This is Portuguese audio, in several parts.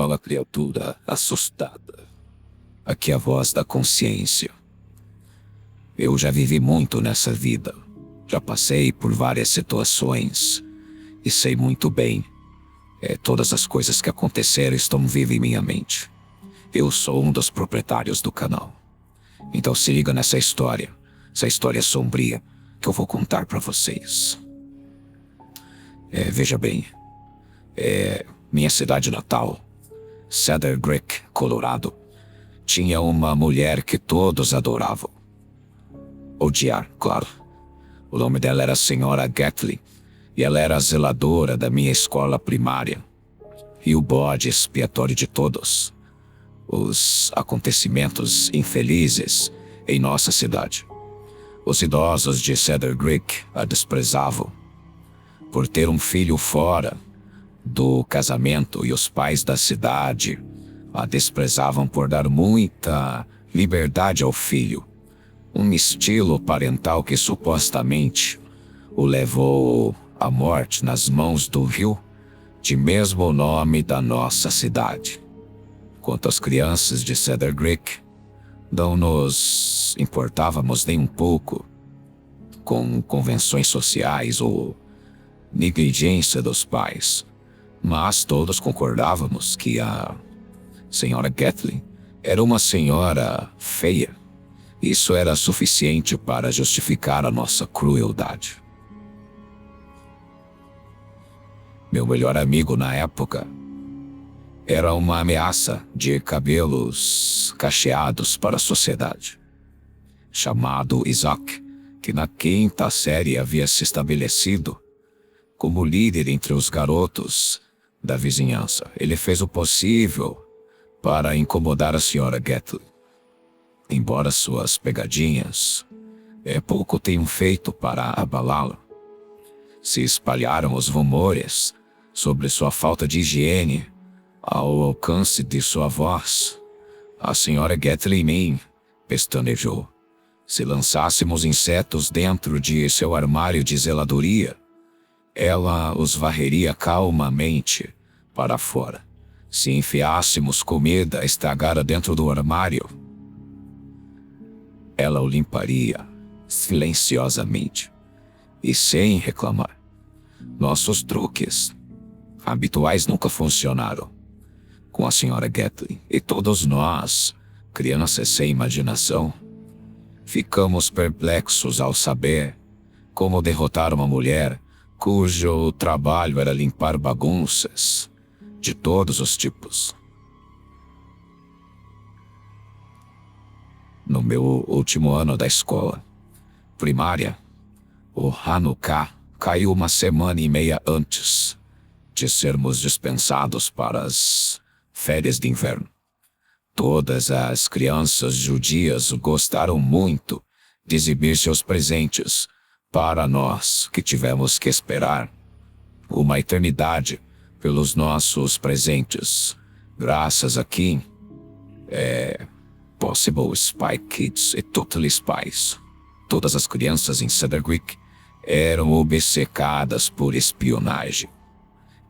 Fala, criatura assustada. Aqui é a voz da consciência. Eu já vivi muito nessa vida. Já passei por várias situações. E sei muito bem. Todas as coisas que aconteceram estão vivas em minha mente. Eu sou um dos proprietários do canal. Então se liga nessa história. Essa história sombria que eu vou contar pra vocês. Veja bem. Minha cidade natal, Cedar Creek, Colorado, tinha uma mulher que todos adoravam. Odiar, claro. O nome dela era a Senhora Gatlin, e ela era a zeladora da minha escola primária. E o bode expiatório de todos os acontecimentos infelizes em nossa cidade. Os idosos de Cedar Creek a desprezavam por ter um filho fora do casamento, e os pais da cidade a desprezavam por dar muita liberdade ao filho. Um estilo parental que supostamente o levou à morte nas mãos do rio de mesmo nome da nossa cidade. Quanto às crianças de Cedar Creek, não nos importávamos nem um pouco com convenções sociais ou negligência dos pais. Mas todos concordávamos que a Senhora Gatlin era uma senhora feia. Isso era suficiente para justificar a nossa crueldade. Meu melhor amigo na época era uma ameaça de cabelos cacheados para a sociedade, chamado Isaac, que na 5ª série havia se estabelecido como líder entre os garotos da vizinhança. Ele fez o possível para incomodar a Senhora Gatlin. Embora suas pegadinhas pouco tenham feito para abalá-la, se espalharam os rumores sobre sua falta de higiene ao alcance de sua voz. A Senhora Gatlin nem pestanejou. Se lançássemos insetos dentro de seu armário de zeladoria, ela os varreria calmamente para fora. Se enfiássemos comida estragada dentro do armário, ela o limparia silenciosamente e sem reclamar. Nossos truques habituais nunca funcionaram com a Senhora Gatlin, e todos nós, crianças sem imaginação, ficamos perplexos ao saber como derrotar uma mulher cujo trabalho era limpar bagunças de todos os tipos. No meu último ano da escola primária, o Hanukkah caiu uma semana e meia antes de sermos dispensados para as férias de inverno. Todas as crianças judias gostaram muito de exibir seus presentes para nós, que tivemos que esperar uma eternidade pelos nossos presentes. Graças a Kim, Possible, Spy Kids e Totally Spies, todas as crianças em Cedar Creek eram obcecadas por espionagem.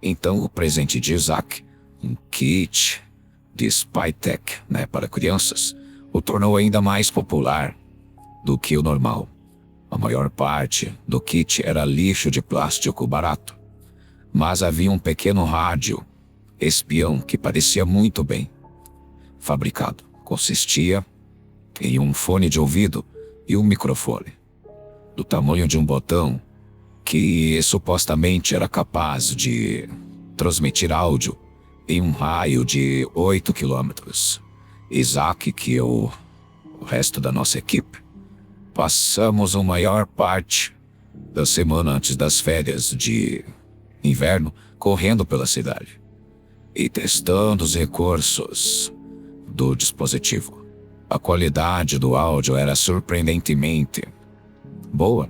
Então o presente de Isaac, um kit de Spy Tech, para crianças, o tornou ainda mais popular do que o normal. A maior parte do kit era lixo de plástico barato, mas havia um pequeno rádio espião que parecia muito bem fabricado. Consistia em um fone de ouvido e um microfone do tamanho de um botão, que supostamente era capaz de transmitir áudio em um raio de 8 quilômetros. Isaac, que o resto da nossa equipe, passamos a maior parte da semana antes das férias de inverno correndo pela cidade e testando os recursos do dispositivo. A qualidade do áudio era surpreendentemente boa,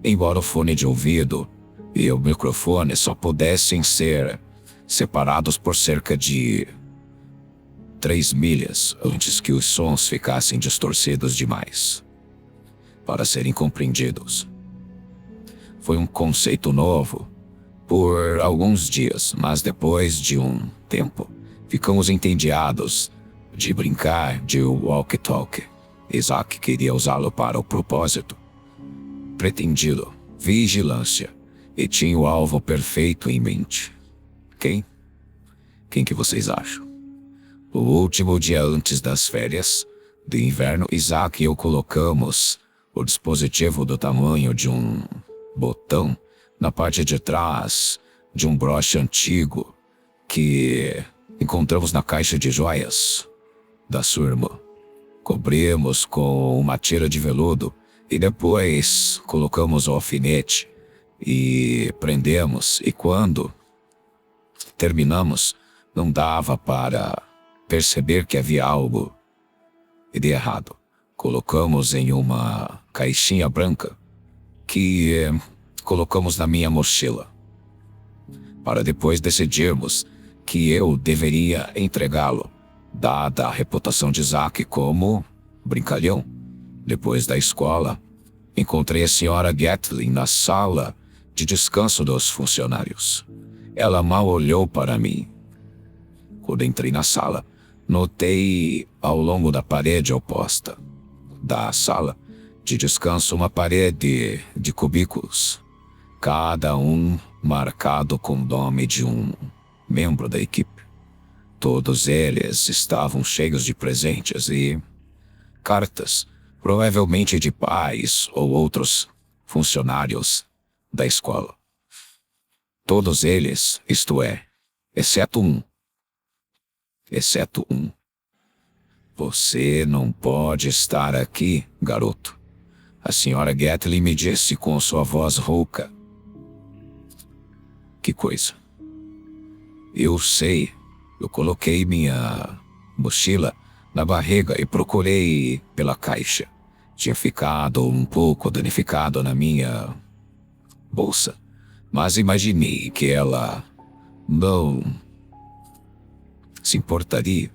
embora o fone de ouvido e o microfone só pudessem ser separados por cerca de 3 milhas antes que os sons ficassem distorcidos demais para serem compreendidos. Foi um conceito novo por alguns dias, mas depois de um tempo Ficamos entediados de brincar de walkie-talkie. Isaac queria usá-lo para o propósito pretendido, vigilância, e tinha o alvo perfeito em mente. Quem? Quem que vocês acham? O último dia antes das férias de inverno, Isaac e eu colocamos o dispositivo do tamanho de um botão na parte de trás de um broche antigo que encontramos na caixa de joias da sua irmã. Cobrimos com uma tira de veludo e depois colocamos o alfinete e prendemos. E quando terminamos, não dava para perceber que havia algo de errado. Colocamos em uma caixinha branca que colocamos na minha mochila, para depois decidirmos que eu deveria entregá-lo, dada a reputação de Isaac como brincalhão. Depois da escola, encontrei a senhora Gatlin na sala de descanso dos funcionários. Ela mal olhou para mim. Quando entrei na sala, notei ao longo da parede oposta da sala de descanso uma parede de cubículos, cada um marcado com o nome de um membro da equipe. Todos eles estavam cheios de presentes e cartas, provavelmente de pais ou outros funcionários da escola. Todos eles, isto é, exceto um. Você não pode estar aqui, garoto. A senhora Gatlin me disse com sua voz rouca. Que coisa? Eu sei. Eu coloquei minha mochila na barriga e procurei pela caixa. Tinha ficado um pouco danificado na minha bolsa, mas imaginei que ela não se importaria.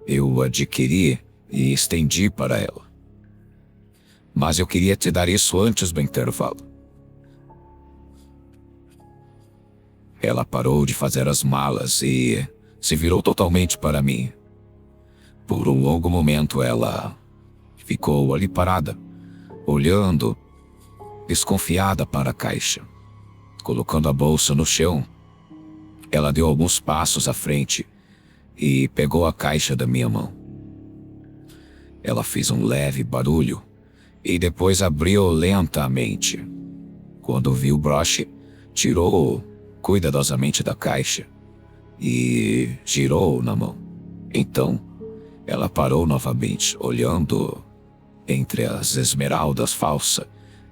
Eu adquiri e estendi para ela. Mas eu queria te dar isso antes do intervalo. Ela parou de fazer as malas e se virou totalmente para mim. Por um longo momento ela ficou ali parada, olhando, desconfiada para a caixa. Colocando a bolsa no chão, ela deu alguns passos à frente e pegou a caixa da minha mão. Ela fez um leve barulho e depois abriu lentamente. Quando viu o broche, tirou cuidadosamente da caixa e girou na mão. Então, ela parou novamente, olhando entre as esmeraldas falsa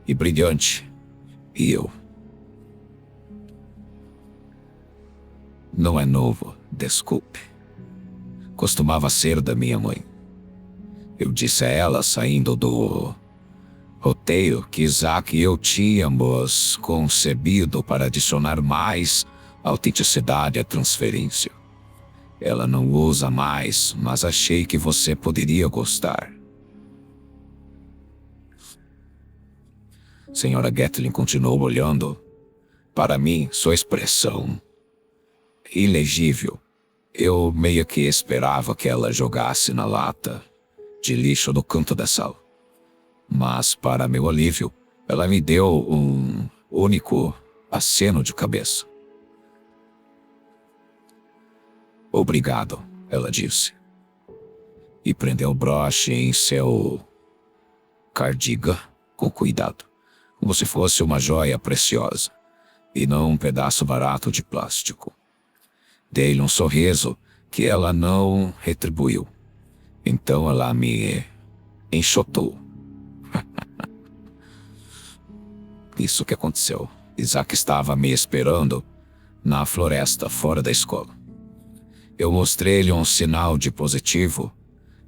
e brilhante, e eu. Não é novo, desculpe. Costumava ser da minha mãe. Eu disse a ela saindo do roteiro que Isaac e eu tínhamos concebido para adicionar mais autenticidade à transferência. Ela não usa mais, mas achei que você poderia gostar. Senhora Gatlin continuou olhando. Para mim, sua expressão ilegível. Eu meio que esperava que ela jogasse na lata de lixo no canto da sala. Mas, para meu alívio, ela me deu um único aceno de cabeça. Obrigado, ela disse. E prendeu o broche em seu cardigan com cuidado, como se fosse uma joia preciosa, e não um pedaço barato de plástico. Dei-lhe um sorriso que ela não retribuiu. Então ela me enxotou. Isso que aconteceu. Isaac estava me esperando na floresta fora da escola. Eu mostrei-lhe um sinal de positivo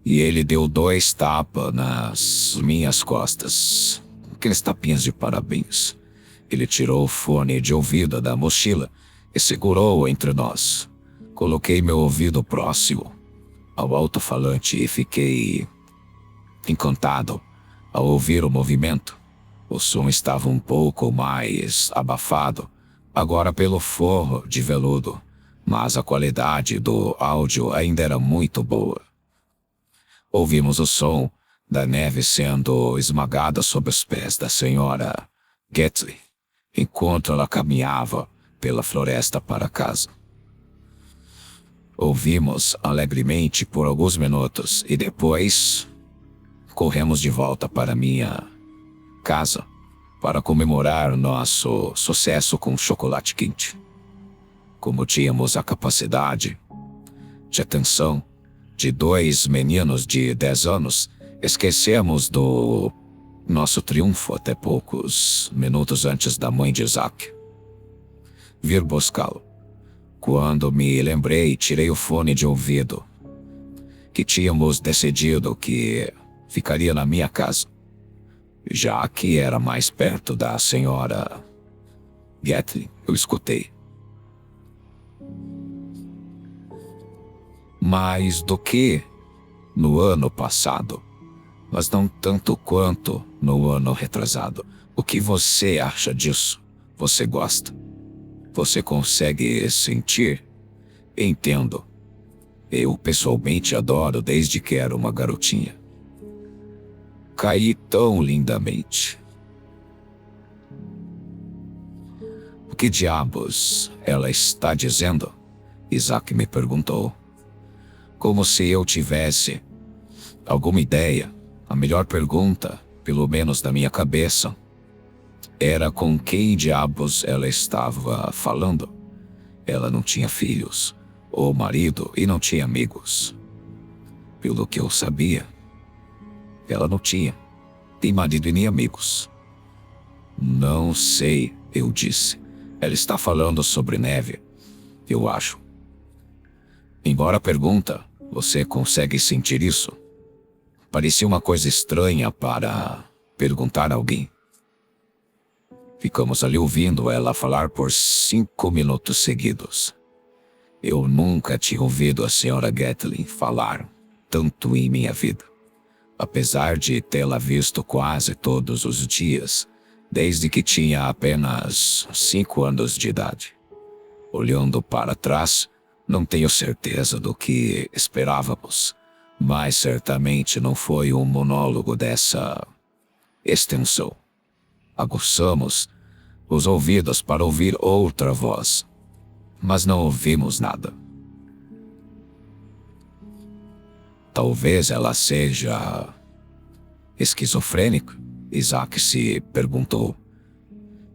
e ele deu 2 tapas nas minhas costas. Aqueles tapinhas de parabéns. Ele tirou o fone de ouvido da mochila e segurou entre nós. Coloquei meu ouvido próximo ao alto-falante e fiquei encantado ao ouvir o movimento. O som estava um pouco mais abafado, agora pelo forro de veludo, mas a qualidade do áudio ainda era muito boa. Ouvimos o som da neve sendo esmagada sob os pés da senhora Gatley, enquanto ela caminhava pela floresta para casa. Ouvimos alegremente por alguns minutos e depois corremos de volta para minha casa para comemorar nosso sucesso com chocolate quente. Como tínhamos a capacidade de atenção de 2 meninos de 10 anos, esquecemos do nosso triunfo até poucos minutos antes da mãe de Isaac vir buscá-lo. Quando me lembrei, tirei o fone de ouvido, que tínhamos decidido que ficaria na minha casa, já que era mais perto da senhora Gatley. Eu escutei. Mais do que no ano passado, mas não tanto quanto no ano retrasado. O que você acha disso? Você gosta? Você consegue sentir? Entendo. Eu pessoalmente adoro desde que era uma garotinha. Caí tão lindamente. O que diabos ela está dizendo? Isaac me perguntou. Como se eu tivesse alguma ideia. A melhor pergunta, pelo menos da minha cabeça, era com quem diabos ela estava falando. Ela não tinha filhos ou marido e não tinha amigos. Pelo que eu sabia, ela não tinha nem marido e nem amigos. Não sei, eu disse. Ela está falando sobre neve, eu acho. Embora a pergunta, você consegue sentir isso? Parecia uma coisa estranha para perguntar a alguém. Ficamos ali ouvindo ela falar por 5 minutos seguidos. Eu nunca tinha ouvido a senhora Gatley falar tanto em minha vida. Apesar de tê-la visto quase todos os dias, desde que tinha apenas 5 anos de idade. Olhando para trás, não tenho certeza do que esperávamos, mas certamente não foi um monólogo dessa extensão. Aguçamos os ouvidos para ouvir outra voz, mas não ouvimos nada. Talvez ela seja esquizofrênica, Isaac se perguntou.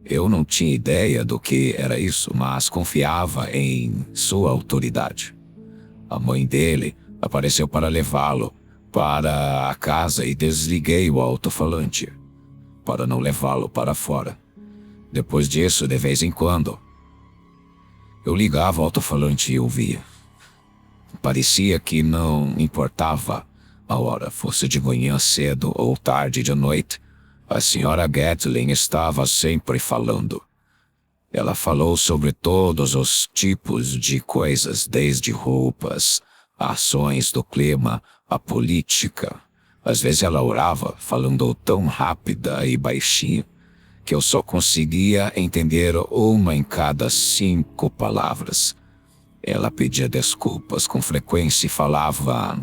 Eu não tinha ideia do que era isso, mas confiava em sua autoridade. A mãe dele apareceu para levá-lo para a casa e desliguei o alto-falante para não levá-lo para fora. Depois disso, de vez em quando, eu ligava o alto-falante e ouvia. Parecia que não importava a hora, fosse de manhã cedo ou tarde de noite, a senhora Gatley estava sempre falando. Ela falou sobre todos os tipos de coisas, desde roupas, ações do clima, a política. Às vezes ela orava, falando tão rápida e baixinho, que eu só conseguia entender uma em cada 5 palavras. Ela pedia desculpas com frequência e falava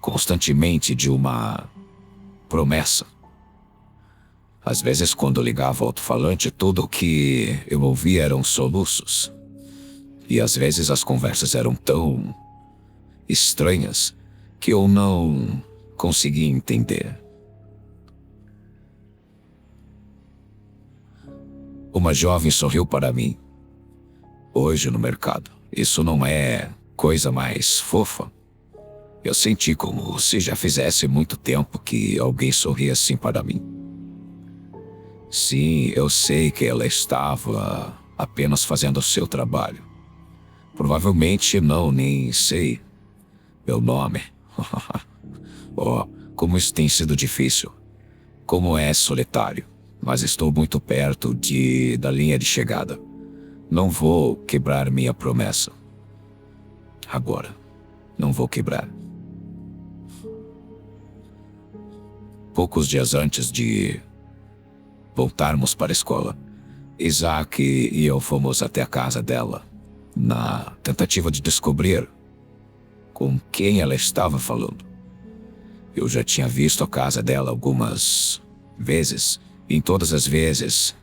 constantemente de uma promessa. Às vezes, quando ligava o alto-falante, tudo o que eu ouvia eram soluços. E às vezes as conversas eram tão estranhas que eu não conseguia entender. Uma jovem sorriu para mim. Hoje no mercado. Isso não é coisa mais fofa? Eu senti como se já fizesse muito tempo que alguém sorria assim para mim. Sim, eu sei que ela estava apenas fazendo o seu trabalho. Provavelmente não, nem sei meu nome. Oh, como isso tem sido difícil. Como é solitário. Mas estou muito perto da linha de chegada. Não vou quebrar minha promessa. Agora, não vou quebrar. Poucos dias antes de voltarmos para a escola, Isaac e eu fomos até a casa dela. na tentativa de descobrir com quem ela estava falando. Eu já tinha visto a casa dela algumas vezes, e em todas as vezes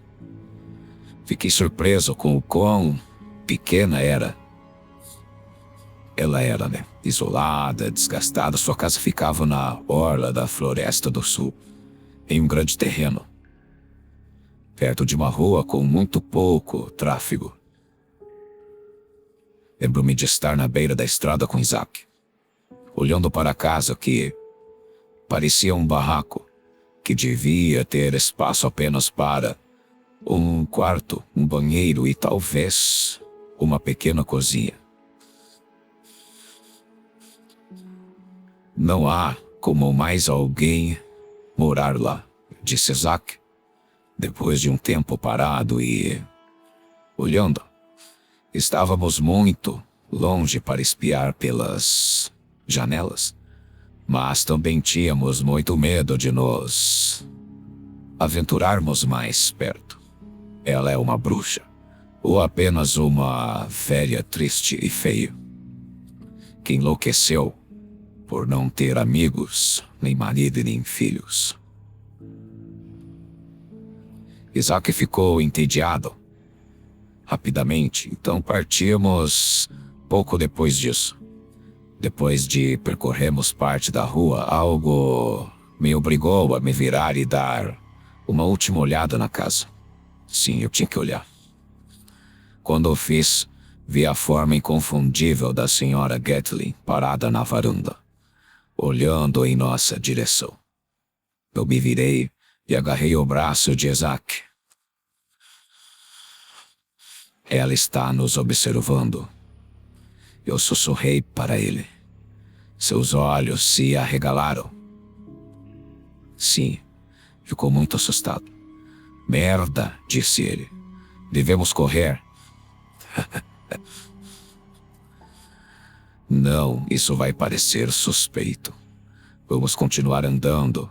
fiquei surpreso com o quão pequena era. Ela era, isolada, desgastada. Sua casa ficava na orla da Floresta do Sul, em um grande terreno, perto de uma rua com muito pouco tráfego. Lembro-me de estar na beira da estrada com Isaac, olhando para a casa que parecia um barraco, que devia ter espaço apenas para um quarto, um banheiro e talvez uma pequena cozinha. Não há como mais alguém morar lá, disse Isaac, depois de um tempo parado e olhando. Estávamos muito longe para espiar pelas janelas, mas também tínhamos muito medo de nos aventurarmos mais perto. Ela é uma bruxa, ou apenas uma velha triste e feia, que enlouqueceu por não ter amigos, nem marido e nem filhos. Isaac ficou entediado rapidamente, então partimos pouco depois disso. Depois de percorrermos parte da rua, algo me obrigou a me virar e dar uma última olhada na casa. Sim, eu tinha que olhar. Quando o fiz, vi a forma inconfundível da senhora Gatlin parada na varanda, olhando em nossa direção. Eu me virei e agarrei o braço de Isaac. Ela está nos observando. Eu sussurrei para ele. Seus olhos se arregalaram. Sim, ficou muito assustado. Merda, disse ele. Devemos correr. Não, isso vai parecer suspeito. Vamos continuar andando.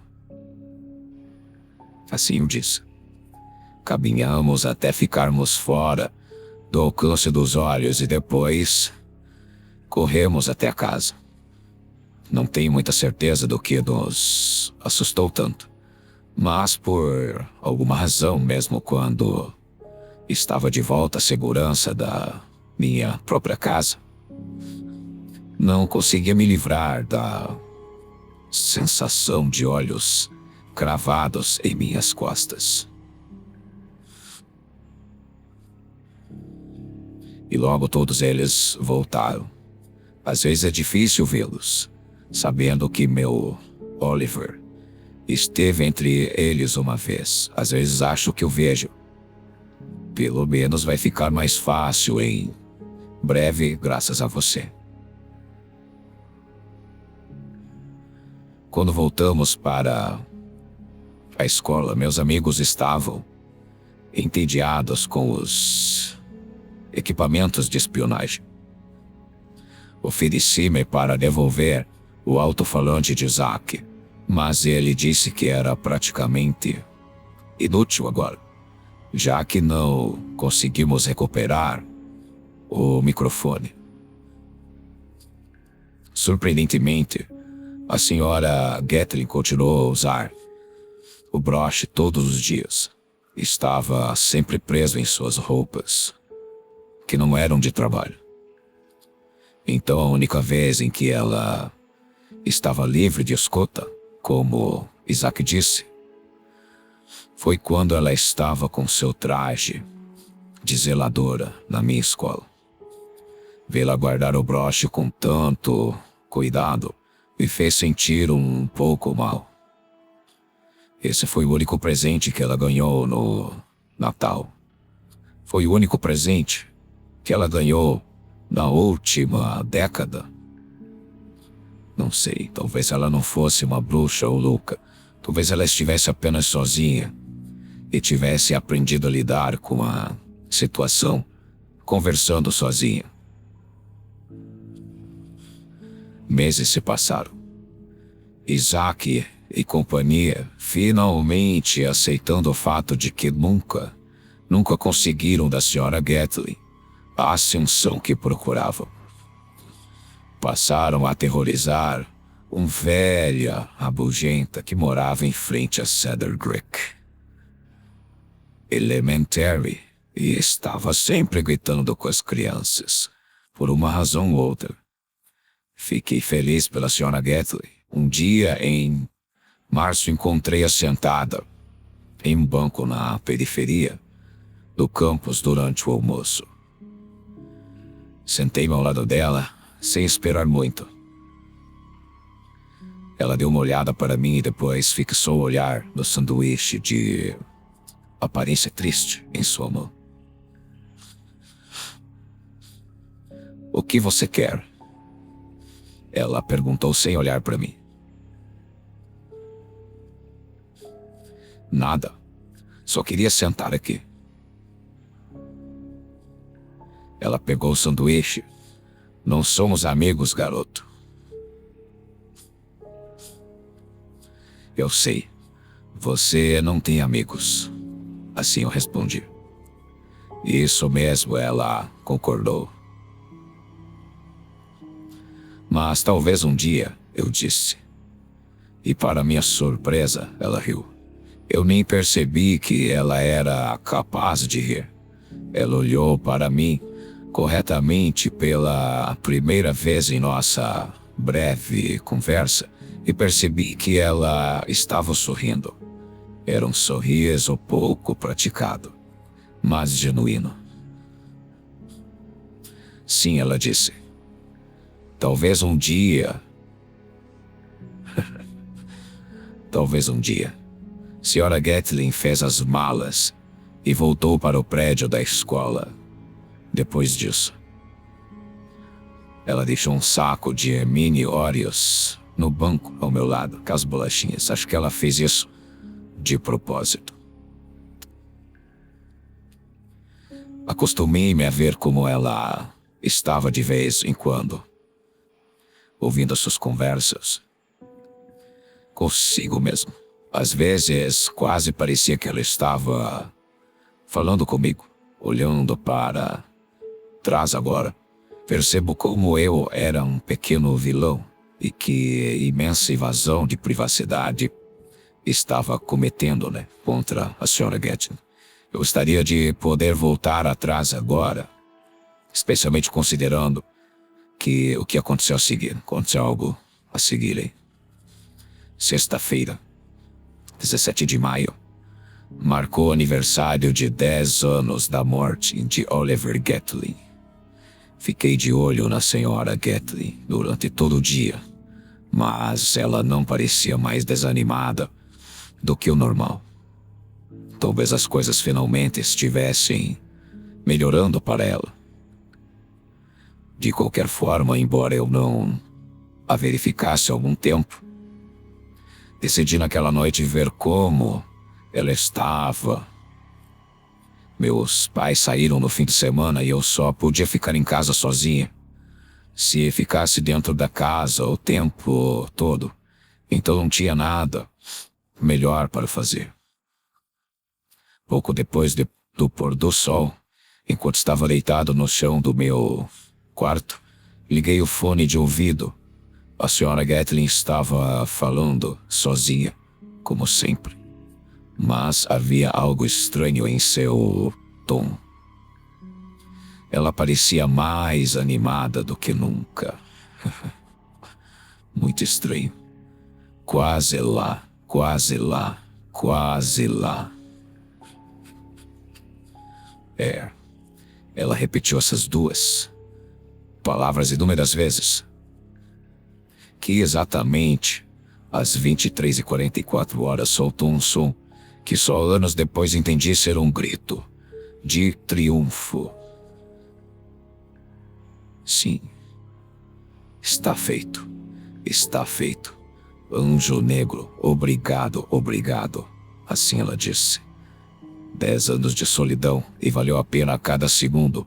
Assim eu disse. Caminhamos até ficarmos fora do alcance dos olhos e depois corremos até a casa. Não tenho muita certeza do que nos assustou tanto, mas por alguma razão, mesmo quando estava de volta à segurança da minha própria casa, não conseguia me livrar da sensação de olhos cravados em minhas costas. E logo todos eles voltaram. Às vezes é difícil vê-los, sabendo que meu Oliver esteve entre eles uma vez. Às vezes acho que o vejo. Pelo menos vai ficar mais fácil em breve, graças a você. Quando voltamos para a escola, meus amigos estavam entediados com os equipamentos de espionagem. Ofereci-me para devolver o alto-falante de Isaac, mas ele disse que era praticamente inútil agora, já que não conseguimos recuperar o microfone. Surpreendentemente, a senhora Gatlin continuou a usar o broche todos os dias. Estava sempre preso em suas roupas, que não eram de trabalho. Então a única vez em que ela estava livre de escuta, como Isaac disse, foi quando ela estava com seu traje de zeladora na minha escola. Vê-la guardar o broche com tanto cuidado me fez sentir um pouco mal. Esse foi o único presente que ela ganhou no Natal. Foi o único presente que ela ganhou na última década. Não sei, talvez ela não fosse uma bruxa ou louca. Talvez ela estivesse apenas sozinha e tivesse aprendido a lidar com a situação, conversando sozinha. Meses se passaram. Isaac e companhia finalmente aceitando o fato de que nunca conseguiram da senhora Gatlin a ascensão que procuravam. Passaram a aterrorizar uma velha rabugenta que morava em frente a Cedar Creek Elementary e estava sempre gritando com as crianças, por uma razão ou outra. Fiquei feliz pela Sra. Gatley. Um dia, em março, encontrei-a sentada em um banco na periferia do campus durante o almoço. Sentei-me ao lado dela, sem esperar muito. Ela deu uma olhada para mim e depois fixou o olhar no sanduíche de aparência triste em sua mão. "O que você quer?" Ela perguntou sem olhar para mim. "Nada. Só queria sentar aqui." Ela pegou o sanduíche. "Não somos amigos, garoto." "Eu sei. Você não tem amigos." Assim eu respondi. "Isso mesmo," ela concordou. "Mas talvez um dia," eu disse. E para minha surpresa, ela riu. Eu nem percebi que ela era capaz de rir. Ela olhou para mim corretamente pela primeira vez em nossa breve conversa e percebi que ela estava sorrindo. Era um sorriso pouco praticado, mas genuíno. "Sim," ela disse. "Talvez um dia." Talvez um dia. Sra. Gatley fez as malas e voltou para o prédio da escola. Depois disso, ela deixou um saco de mini Oreos no banco ao meu lado, com as bolachinhas. Acho que ela fez isso de propósito. Acostumei-me a ver como ela estava de vez em quando, ouvindo suas conversas consigo mesmo. Às vezes, quase parecia que ela estava falando comigo, olhando para trás agora. Percebo como eu era um pequeno vilão e que imensa invasão de privacidade estava cometendo, contra a Sra. Gatley. Eu gostaria de poder voltar atrás agora, especialmente considerando que o que aconteceu a seguir. Aconteceu algo a seguir, hein? Sexta-feira, 17 de maio, marcou o aniversário de 10 anos da morte de Oliver Gatley. Fiquei de olho na Sra. Gatley durante todo o dia, mas ela não parecia mais desanimada do que o normal. Talvez as coisas finalmente estivessem melhorando para ela. De qualquer forma, embora eu não a verificasse há algum tempo, decidi naquela noite ver como ela estava. Meus pais saíram no fim de semana e eu só podia ficar em casa sozinha. Se ficasse dentro da casa o tempo todo, então não tinha nada melhor para fazer. Pouco depois do pôr do sol, enquanto estava deitado no chão do meu quarto, liguei o fone de ouvido. A Sra. Gatley estava falando sozinha, como sempre, mas havia algo estranho em seu tom. Ela parecia mais animada do que nunca. Muito estranho. Quase lá, quase lá, quase lá. Ela repetiu essas duas palavras inúmeras vezes. Que exatamente às 23h44 soltou um som que só anos depois entendi ser um grito de triunfo. Sim, está feito, está feito. Anjo negro, obrigado, obrigado. Assim ela disse. 10 anos de solidão e valeu a pena a cada segundo.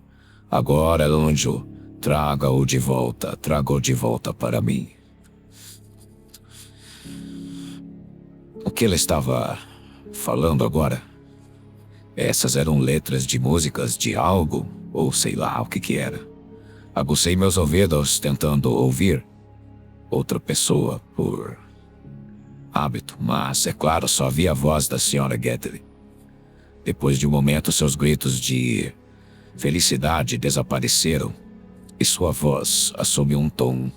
Agora, anjo, traga-o de volta para mim. O que ela estava falando agora? Essas eram letras de músicas de algo ou sei lá o que era. Agucei meus ouvidos tentando ouvir outra pessoa por hábito, mas, é claro, só vi a voz da Sra. Guthrie. Depois de um momento, seus gritos de felicidade desapareceram e sua voz assumiu um tom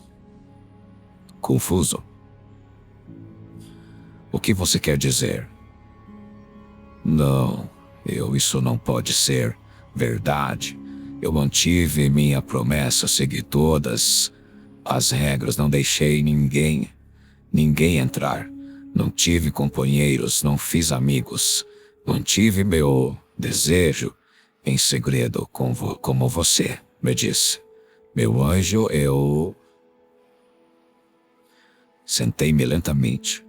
confuso. O que você quer dizer? Não, isso não pode ser verdade. Eu mantive minha promessa, segui todas as regras, não deixei ninguém entrar. Não tive companheiros, não fiz amigos. Mantive meu desejo em segredo como você me disse. Meu anjo, eu sentei-me lentamente,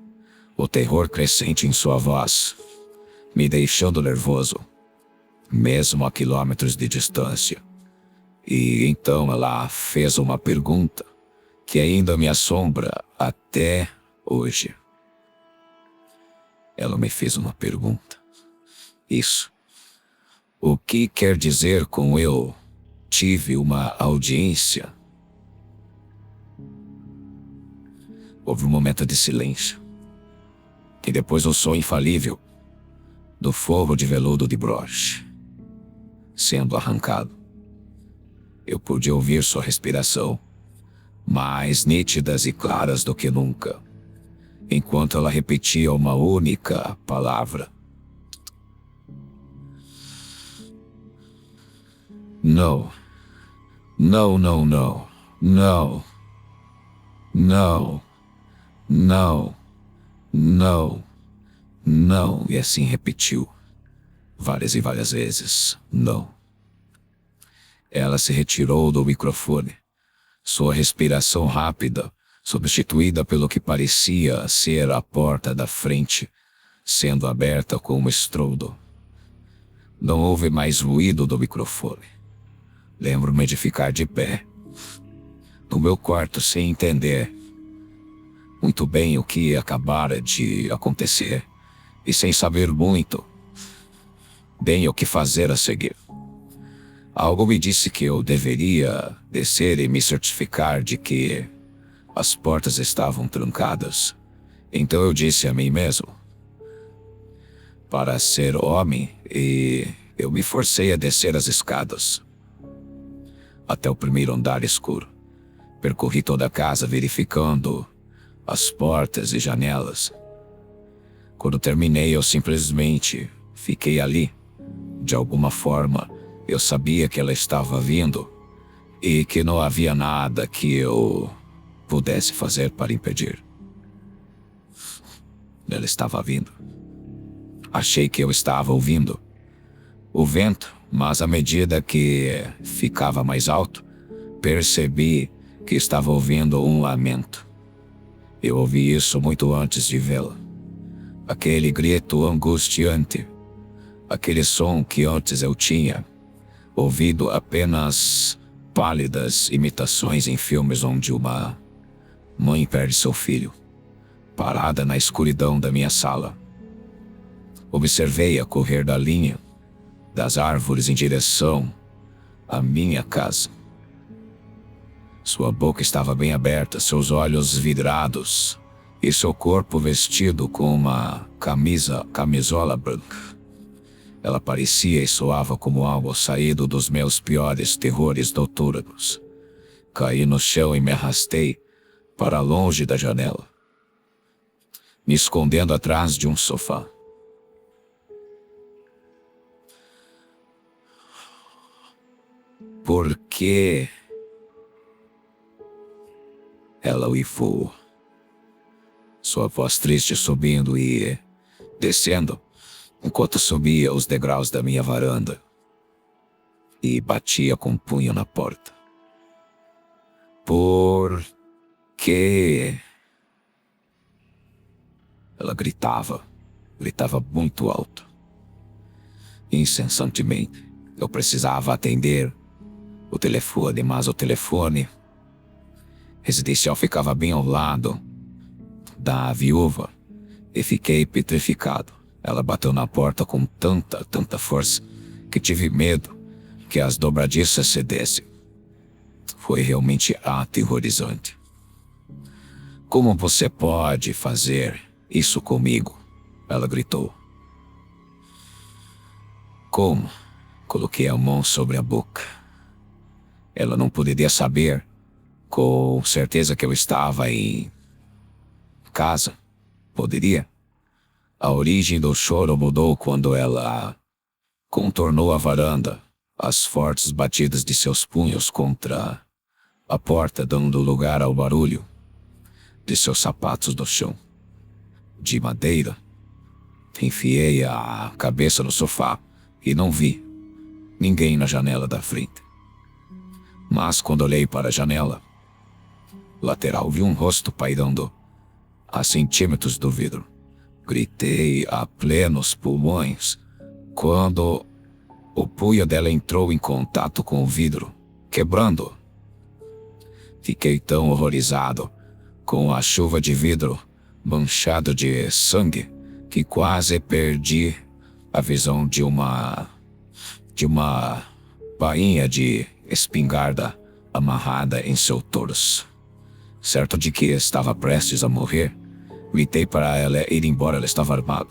o terror crescente em sua voz, me deixando nervoso, mesmo a quilômetros de distância. E então ela fez uma pergunta que ainda me assombra até hoje. Ela me fez uma pergunta. Isso. O que quer dizer com eu tive uma audiência? Houve um momento de silêncio. E depois o som infalível do forro de veludo de broche sendo arrancado. Eu pude ouvir sua respiração, mais nítidas e claras do que nunca, enquanto ela repetia uma única palavra. Não. Não, não, não. Não. Não. Não. Não. Não. E assim repetiu, várias e várias vezes. Não. Ela se retirou do microfone. Sua respiração rápida, substituída pelo que parecia ser a porta da frente, sendo aberta com um estrondo. Não houve mais ruído do microfone. Lembro-me de ficar de pé, no meu quarto, sem entender muito bem o que acabara de acontecer, e sem saber muito bem o que fazer a seguir. Algo me disse que eu deveria descer e me certificar de que as portas estavam trancadas. Então eu disse a mim mesmo, para ser homem, e eu me forcei a descer as escadas até o primeiro andar escuro. Percorri toda a casa verificando as portas e janelas. Quando terminei, eu simplesmente fiquei ali. De alguma forma, eu sabia que ela estava vindo e que não havia nada que eu pudesse fazer para impedir. Ela estava vindo. Achei que eu estava ouvindo o vento, mas à medida que ficava mais alto, percebi que estava ouvindo um lamento. Eu ouvi isso muito antes de vê-la. Aquele grito angustiante, aquele som que antes eu tinha ouvido apenas pálidas imitações em filmes onde uma mãe perde seu filho. Parada na escuridão da minha sala, observei-a correr da linha das árvores em direção à minha casa. Sua boca estava bem aberta, seus olhos vidrados e seu corpo vestido com uma camisola branca. Ela parecia e soava como algo saído dos meus piores terrores noturnos. Caí no chão e me arrastei para longe da janela, me escondendo atrás de um sofá. Por que? Ela uivou, sua voz triste subindo e descendo, enquanto subia os degraus da minha varanda e batia com o punho na porta. Por quê? Ela gritava muito alto. Incessantemente, eu precisava atender o telefone, mas o telefone residencial ficava bem ao lado da viúva e fiquei petrificado. Ela bateu na porta com tanta força que tive medo que as dobradiças cedessem. Foi realmente aterrorizante. Como você pode fazer isso comigo? Ela gritou. Como? Coloquei a mão sobre a boca. Ela não poderia saber, com certeza, que eu estava em casa. Poderia? A origem do choro mudou quando ela contornou a varanda, as fortes batidas de seus punhos contra a porta dando lugar ao barulho de seus sapatos no chão, de madeira. Enfiei a cabeça no sofá e não vi ninguém na janela da frente. Mas quando olhei para a janela lateral, vi um rosto pairando a centímetros do vidro. Gritei a plenos pulmões quando o punho dela entrou em contato com o vidro, quebrando. Fiquei tão horrorizado com a chuva de vidro manchado de sangue que quase perdi a visão de uma bainha de espingarda amarrada em seu torso. Certo de que estava prestes a morrer, gritei para ela ir embora. Ela estava armada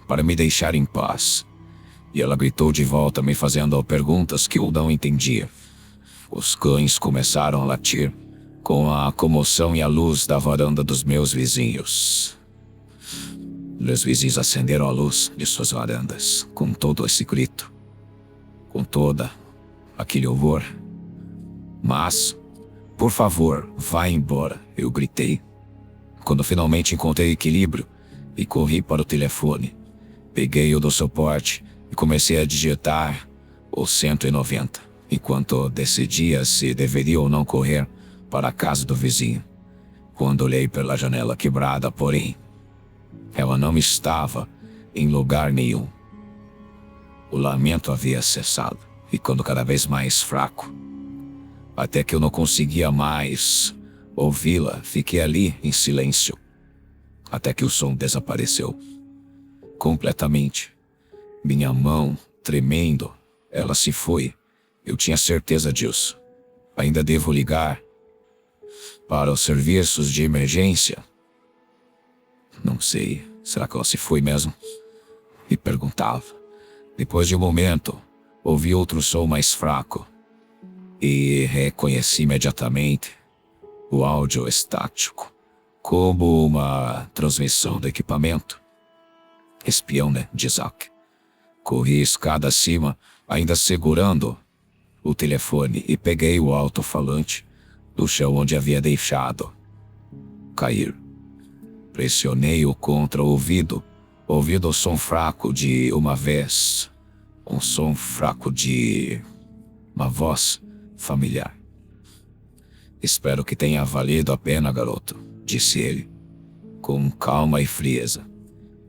para me deixar em paz. E ela gritou de volta, me fazendo perguntas que eu não entendia. Os cães começaram a latir com a comoção e a luz da varanda dos meus vizinhos. Meus vizinhos acenderam a luz de suas varandas com todo esse grito, com toda aquele horror. Mas, por favor, vá embora, eu gritei. Quando finalmente encontrei equilíbrio e corri para o telefone, peguei o do suporte e comecei a digitar o 190, enquanto decidia se deveria ou não correr para a casa do vizinho. Quando olhei pela janela quebrada, porém, ela não estava em lugar nenhum. O lamento havia cessado, ficando cada vez mais fraco, até que eu não conseguia mais ouvi-la. Fiquei ali em silêncio, até que o som desapareceu completamente. Minha mão tremendo, ela se foi. Eu tinha certeza disso. Ainda devo ligar para os serviços de emergência? Não sei, será que ela se foi mesmo? Me perguntava. Depois de um momento, ouvi outro som mais fraco e reconheci imediatamente o áudio estático, como uma transmissão do equipamento. Espião, né, de Isaac. Corri escada acima, ainda segurando o telefone, e peguei o alto-falante do chão onde havia deixado cair. Pressionei-o contra o ouvido, ouvindo o som fraco de uma vez, um som fraco de uma voz familiar. Espero que tenha valido a pena, garoto, disse ele, com calma e frieza.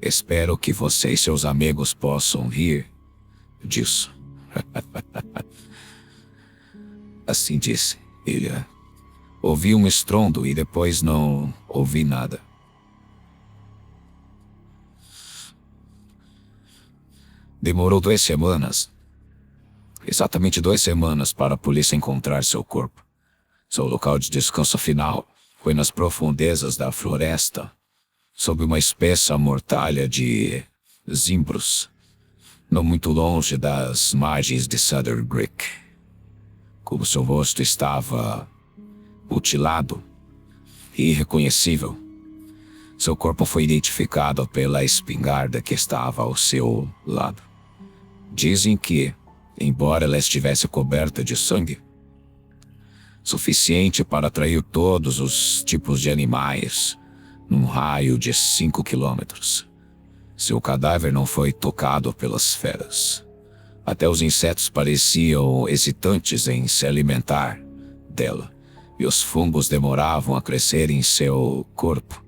Espero que você e seus amigos possam rir disso. Assim disse ele. Ouvi um estrondo e depois não ouvi nada. Demorou 2 semanas. Exatamente 2 semanas para a polícia encontrar seu corpo. Seu local de descanso final foi nas profundezas da floresta, sob uma espessa mortalha de zimbros, não muito longe das margens de Cedar Creek. Como seu rosto estava mutilado e irreconhecível, seu corpo foi identificado pela espingarda que estava ao seu lado. Dizem que, embora ela estivesse coberta de sangue, suficiente para atrair todos os tipos de animais num raio de 5 quilômetros, seu cadáver não foi tocado pelas feras. Até os insetos pareciam hesitantes em se alimentar dela, e os fungos demoravam a crescer em seu corpo,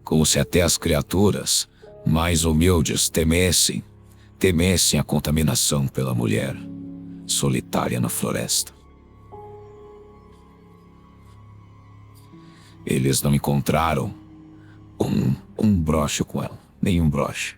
como se até as criaturas mais humildes temessem a contaminação pela mulher solitária na floresta. Eles não encontraram um broche com ela, nenhum broche.